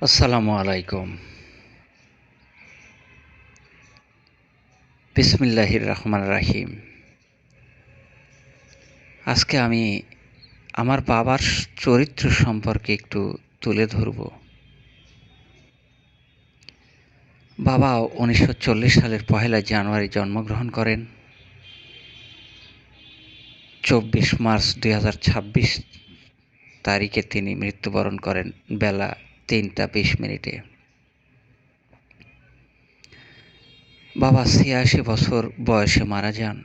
আসসালামু আলাইকুম। বিসমিল্লাহির রহমানির রাহিম। আজকে আমি আমার বাবার চরিত্র সম্পর্কে একটু তুলে ধরব। বাবা ১৯৪০ সালের ১লা জানুয়ারি জন্মগ্রহণ করেন। ২৪ মার্চ ২০২৬ তারিখে তিনি মৃত্যুবরণ করেন বেলা ৩টা ২০ মিনিটে। বাবা ৮৬ বছর বয়সে মারা যান।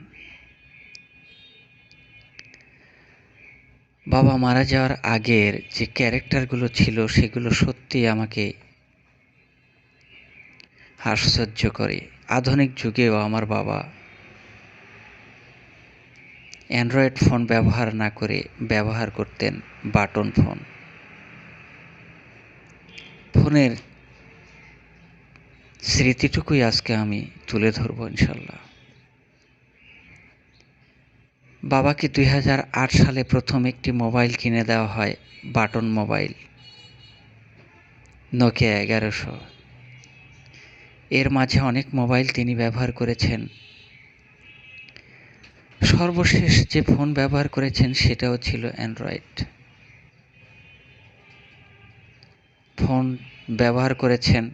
বাবা মারা যাওয়ার আগের যে ক্যারেক্টারগুলো ছিল সেগুলো সত্যিই আমাকে আশ্চর্য করে। আধুনিক যুগেও আমার বাবা অ্যান্ড্রয়েড ফোন ব্যবহার না করে ব্যবহার করতেন বাটন ফোন। ফোনের স্মৃতিটুকুই আজকে আমি তুলে ধরব ইনশাল্লাহ। বাবাকে ২০০৮ সালে প্রথম একটি মোবাইল কিনে দেওয়া হয়, বাটন মোবাইল, নোকিয়া ১১০০। এর মাঝে অনেক মোবাইল তিনি ব্যবহার করেছেন। সর্বশেষ যে ফোন ব্যবহার করেছেন সেটাও ছিল অ্যান্ড্রয়েড ফোন ব্যবহার করেছেন,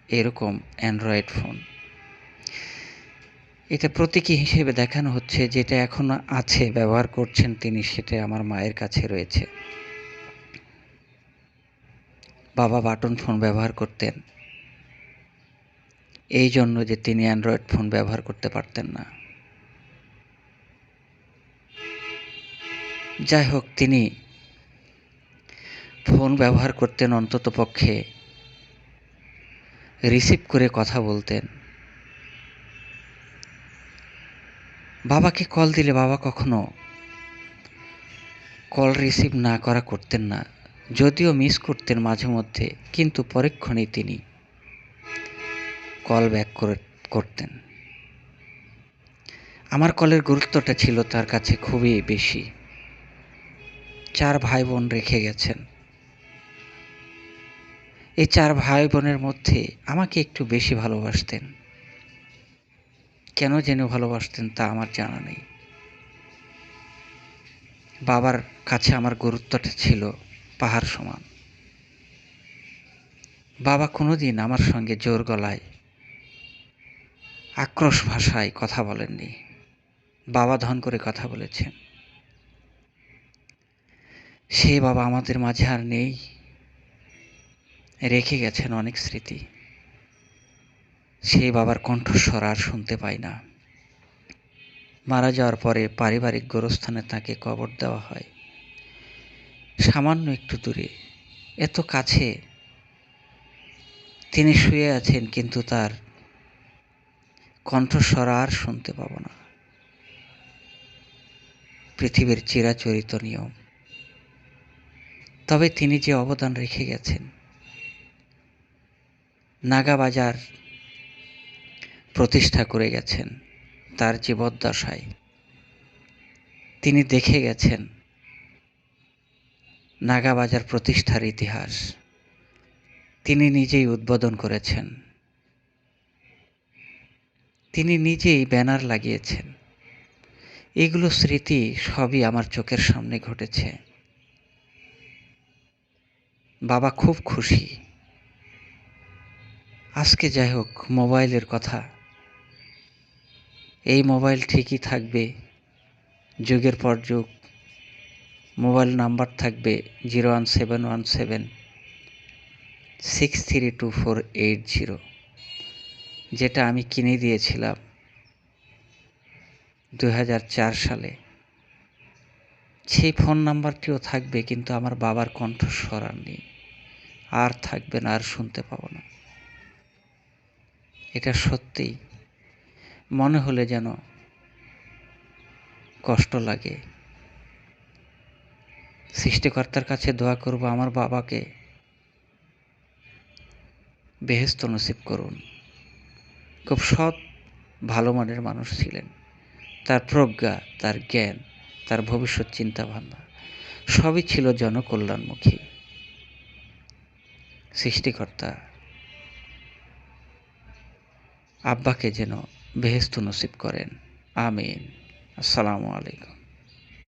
এরকম অ্যান্ড্রয়েড ফোন। এটা প্রতীকী হিসেবে দেখানো হচ্ছে যেটা এখনো আছে, ব্যবহার করছেন তিনি, সেটা আমার মায়ের কাছে রয়েছে। বাবা বাটন ফোন ব্যবহার করতেন এই জন্য যে তিনি অ্যান্ড্রয়েড ফোন ব্যবহার করতে পারতেন না। যাই হোক, তিনি ফোন ব্যবহার করতেন অন্তত পক্ষে রিসিভ করে কথা বলতেন। বাবাকে কল দিলে বাবা কখনো কল রিসিভ না করা করতেন না, যদিও মিস করতেন মাঝে মধ্যে, কিন্তু পরক্ষণেই তিনি কল ব্যাক করতেন। আমার কলের গুরুত্বটা ছিল তার কাছে খুবই বেশি। 4 ভাই বোন রেখে গেছেন। এই 4 ভাই বোনের মধ্যে আমাকে একটু বেশি ভালোবাসতেন। কেন যেন ভালোবাসতেন তা আমার জানা নেই। বাবার কাছে আমার গুরুত্বটা ছিল পাহাড় সমান। বাবা কোনোদিন আমার সঙ্গে জোর গলায় আক্রোশ ভাষায় কথা বলেননি। বাবা ধন করে কথা বলেছেন। সে বাবা আমাদের মাঝে আর নেই, রেখে গেছেন অনেক স্মৃতি। সেই বাবার কণ্ঠস্বর আর শুনতে পাই না। মারা যাওয়ার পরে পারিবারিক গোরস্থানে তাকে কবর দেওয়া হয় সামান্য একটু দূরে। এত কাছে তিনি শুয়ে আছেন, কিন্তু তার কণ্ঠস্বর আর শুনতে পাব না। পৃথিবীর চিরাচরিত নিয়ম। তবে তিনি যে অবদান রেখে গেছেন, নাগা বাজার প্রতিষ্ঠা করে গেছেন তার জীবদ্দশায়। তিনি দেখে গেছেন নাগা বাজার প্রতিষ্ঠার ইতিহাস। তিনি নিজেই উদ্বোধন করেছেন, তিনি নিজেই ব্যানার লাগিয়েছেন। এগুলো স্মৃতি সবই আমার চোখের সামনে ঘটেছে। বাবা খুব খুশি। আজকে যাই হোক, মোবাইলের কথা, এই মোবাইল ঠিকই থাকবে যুগের পর যুগ। মোবাইল নাম্বার থাকবে 01717632480, যেটা আমি কিনে দিয়েছিলাম 2004 সালে। সেই ফোন নাম্বারটিও থাকবে, কিন্তু আমার বাবার কণ্ঠস্বর আর নেই, আর থাকবে না, আর শুনতে পাবো না। এটা সত্যিই মনে হলে যেন কষ্ট লাগে। সৃষ্টিকর্তার কাছে দোয়া করব আমার বাবাকে বেহেশত নসিব করুন। খুব সৎ, ভালো মনের মানুষ ছিলেন। তার প্রজ্ঞা, তার জ্ঞান, তার ভবিষ্যৎ চিন্তাভাবনা সবই ছিল জনকল্যাণমুখী। সৃষ্টিকর্তা আব্বাকে যেন বেহেশত নসিব করেন। আমিন। আসসালামু আলাইকুম।